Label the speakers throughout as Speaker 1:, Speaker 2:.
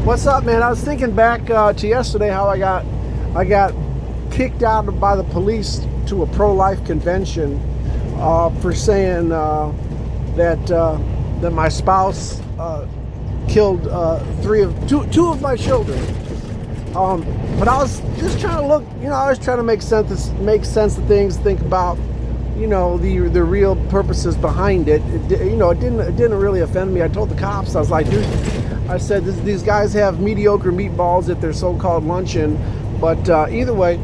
Speaker 1: What's up, man? I was thinking back to yesterday how I got kicked out by the police to a pro-life convention for saying that my spouse killed two of my children. But I was just trying to look, I was trying to make sense of things, think about, the real purposes behind it. It didn't really offend me. I told the cops, I was like, dude, I said, these guys have mediocre meatballs at their so-called luncheon. But either way,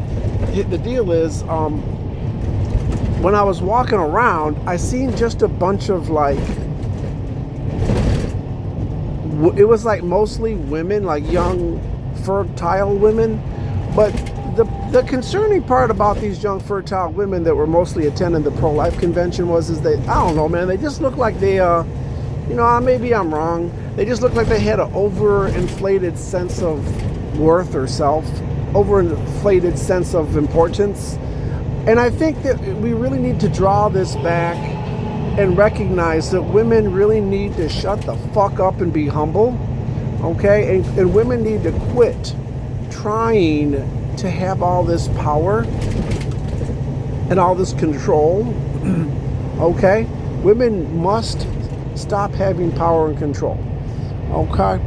Speaker 1: the deal is, when I was walking around, I seen just a bunch of it was like mostly women, like young, fertile women. But the concerning part about these young, fertile women that were mostly attending the pro-life convention is they, I don't know, man, they just look like they, maybe I'm wrong. They just look like they had an overinflated sense of worth or self, overinflated sense of importance. And I think that we really need to draw this back and recognize that women really need to shut the fuck up and be humble, okay? And women need to quit trying to have all this power and all this control, okay? Women must stop having power and control, okay?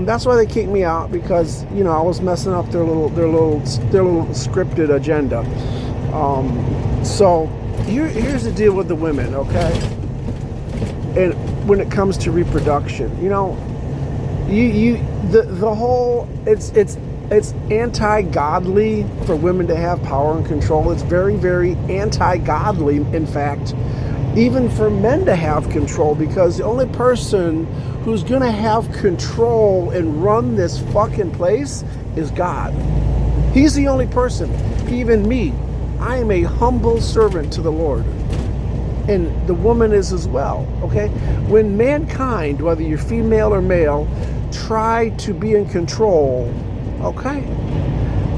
Speaker 1: That's why they kicked me out, because I was messing up their little scripted agenda. So here's the deal with the women, okay? And when it comes to reproduction, the whole it's anti-godly for women to have power and control. It's very, very anti-godly, in fact, even for men to have control, because the only person who's gonna have control and run this fucking place is God. He's the only person. Even me, I am a humble servant to the Lord, and the woman is as well, okay? When mankind, whether you're female or male, try to be in control, okay,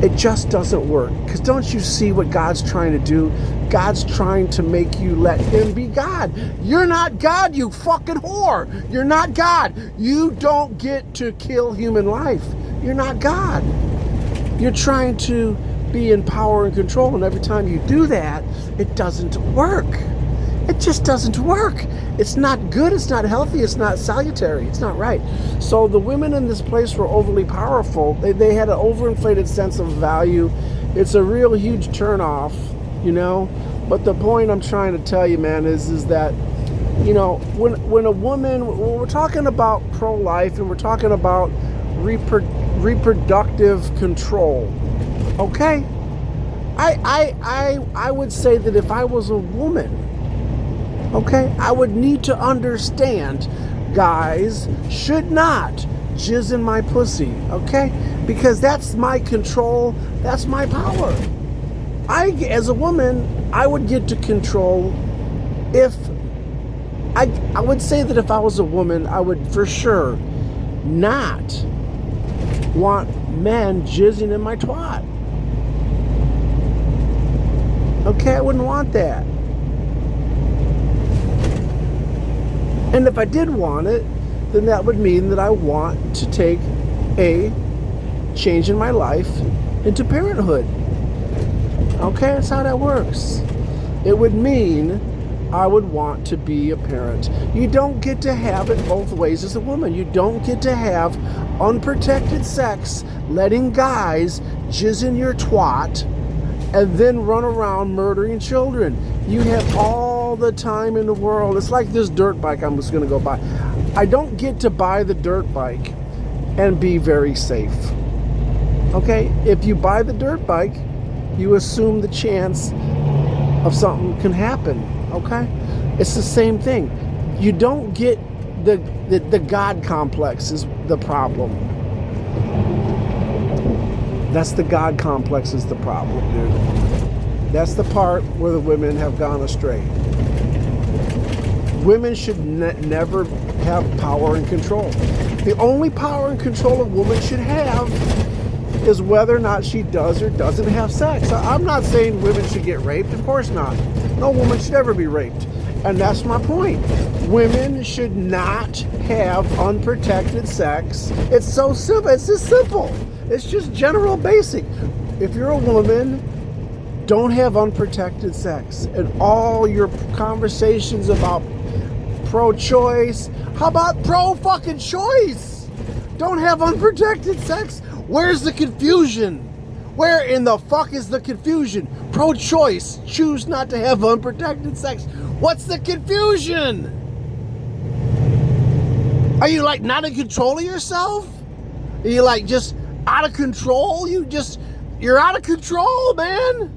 Speaker 1: it just doesn't work. Because don't you see what God's trying to do? God's trying to make you let him be God. You're not God, you fucking whore. You're not God. You don't get to kill human life. You're not God. You're trying to be in power and control, and every time you do that, it doesn't work. It just doesn't work. It's not good, it's not healthy, it's not salutary, it's not right. So the women in this place were overly powerful. They had an overinflated sense of value. It's a real huge turnoff, But the point I'm trying to tell you, man, is that, when a woman, when we're talking about pro-life and we're talking about reproductive control, okay? I would say that if I was a woman, okay, I would need to understand guys should not jizz in my pussy, okay? Because that's my control, that's my power. As a woman, I would get to control if, I would say that if I was a woman, I would for sure not want men jizzing in my twat. Okay, I wouldn't want that. And if I did want it, then that would mean that I want to take a change in my life into parenthood. Okay, that's how that works. It would mean I would want to be a parent. You don't get to have it both ways as a woman. You don't get to have unprotected sex, letting guys jizz in your twat, and then run around murdering children. You have all the time in the world. It's like this dirt bike I'm just gonna go buy. I don't get to buy the dirt bike and be very safe. Okay? If you buy the dirt bike, you assume the chance of something can happen. Okay? It's the same thing. You don't get the God complex is the problem. That's the God complex is the problem, dude. That's the part where the women have gone astray. Women should never have power and control. The only power and control a woman should have is whether or not she does or doesn't have sex. I'm not saying women should get raped. Of course not. No woman should ever be raped. And that's my point. Women should not have unprotected sex. It's so simple. It's just simple. It's just general basic. If you're a woman, don't have unprotected sex. And all your conversations about pro-choice, how about pro-fucking choice? Don't have unprotected sex? Where's the confusion? Where in the fuck is the confusion? Pro-choice, choose not to have unprotected sex. What's the confusion? Are you like not in control of yourself? Are you like just out of control? You're out of control, man.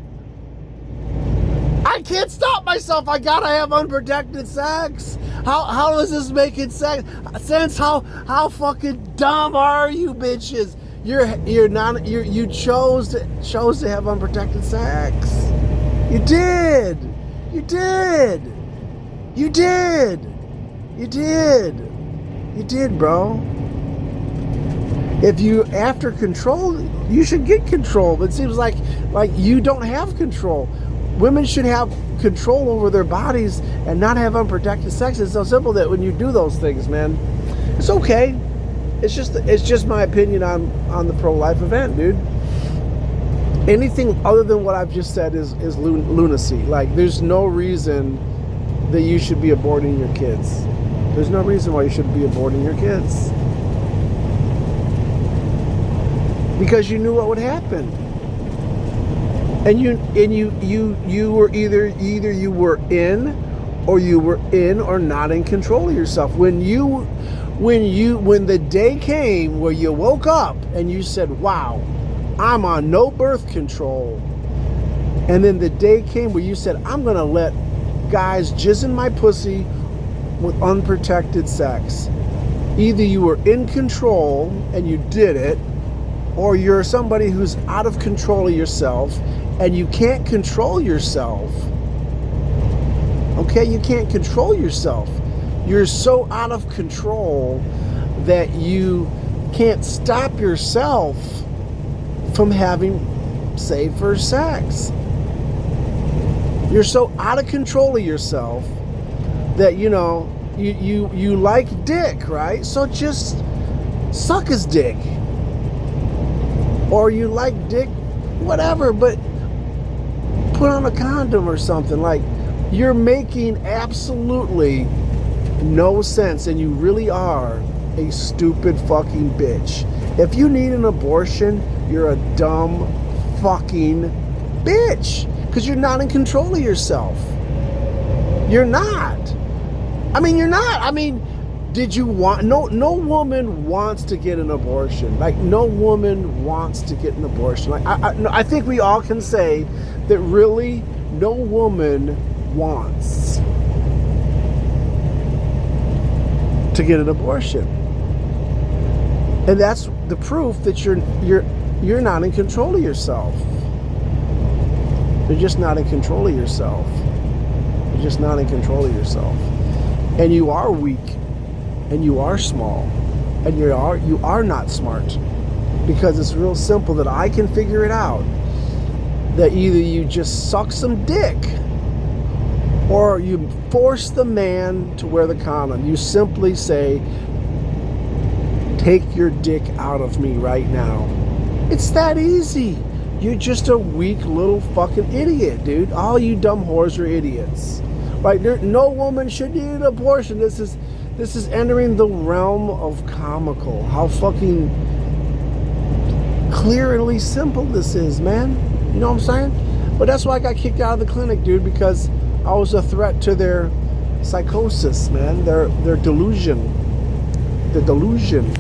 Speaker 1: I can't stop myself. I gotta have unprotected sex. How does this make it sense? How fucking dumb are you bitches? You chose to have unprotected sex. You did. You did. You did. You did. You did, bro. If you after control, you should get control. It seems like you don't have control. Women should have control over their bodies and not have unprotected sex. It's so simple that when you do those things, man, it's okay. It's just my opinion on the pro-life event, dude. Anything other than what I've just said is lunacy. Like, there's no reason that you should be aborting your kids. There's no reason why you should be aborting your kids. Because you knew what would happen. And you were either you were in or not in control of yourself. When the day came where you woke up and you said, wow, I'm on no birth control. And then the day came where you said, I'm gonna let guys jizz in my pussy with unprotected sex. Either you were in control and you did it, or you're somebody who's out of control of yourself and you can't control yourself. Okay, you can't control yourself. You're so out of control that you can't stop yourself from having safer sex. You're so out of control of yourself that, you like dick, right? So just suck his dick. Or you like dick, whatever, but put on a condom or something. Like, you're making absolutely no sense, and you really are a stupid fucking bitch. If you need an abortion, you're a dumb fucking bitch, because you're not in control of yourself. You're not. You're not. Did you want... No woman wants to get an abortion. Like, no woman wants to get an abortion. Like, I think we all can say that really no woman wants to get an abortion. And that's the proof that you're not in control of yourself. You're just not in control of yourself. You're just not in control of yourself. And you are weak. And you are small. And you are not smart. Because it's real simple that I can figure it out. That either you just suck some dick, or you force the man to wear the condom. You simply say, take your dick out of me right now. It's that easy. You're just a weak little fucking idiot, dude. All you dumb whores are idiots. Right? No woman should need an abortion. This is entering the realm of comical. How fucking clearly simple this is, man. You know what I'm saying? But that's why I got kicked out of the clinic, dude, because I was a threat to their psychosis, man. Their delusion. The delusion.